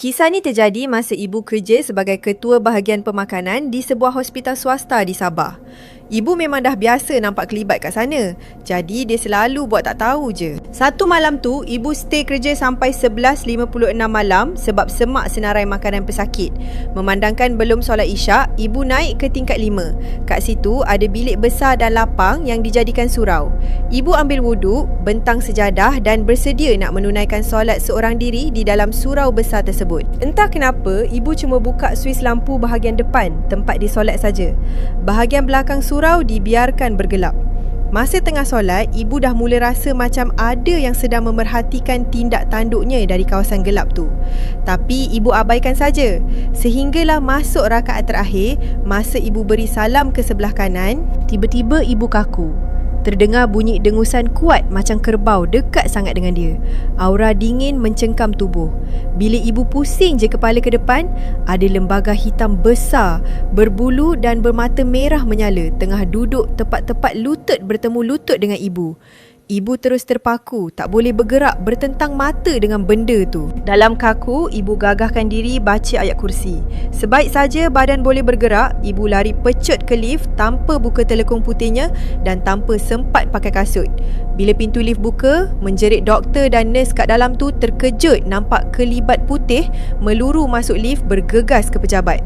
Kisah ni terjadi masa ibu kerja sebagai ketua bahagian pemakanan di sebuah hospital swasta di Sabah. Ibu memang dah biasa nampak kelibat kat sana. Jadi dia selalu buat tak tahu je. Satu malam tu, ibu stay kerja sampai 11.56 malam sebab semak senarai makanan pesakit. Memandangkan belum solat isyak, ibu naik ke tingkat 5. Kat situ ada bilik besar dan lapang yang dijadikan surau. Ibu ambil wuduk, bentang sejadah dan bersedia nak menunaikan solat seorang diri di dalam surau besar tersebut. Entah kenapa, ibu cuma buka suis lampu bahagian depan, tempat dia solat saja. Bahagian belakang surau dibiarkan bergelap. Masa tengah solat, ibu dah mula rasa macam ada yang sedang memerhatikan tindak tanduknya dari kawasan gelap tu. Tapi ibu abaikan saja. Sehinggalah masuk rakaat terakhir, masa ibu beri salam ke sebelah kanan, tiba-tiba ibu kaku. Terdengar bunyi dengusan kuat macam kerbau dekat sangat dengan dia. Aura dingin mencengkam tubuh. Bila ibu pusing je kepala ke depan, ada lembaga hitam besar, berbulu dan bermata merah menyala tengah duduk tepat-tepat lutut bertemu lutut dengan ibu. Ibu terus terpaku, tak boleh bergerak, bertentang mata dengan benda tu. Dalam kaku, ibu gagahkan diri baca ayat kursi. Sebaik saja badan boleh bergerak, ibu lari pecut ke lift tanpa buka telekung putihnya dan tanpa sempat pakai kasut. Bila pintu lift buka, menjerit doktor dan nurse kat dalam tu terkejut nampak kelibat putih meluru masuk lift bergegas ke pejabat.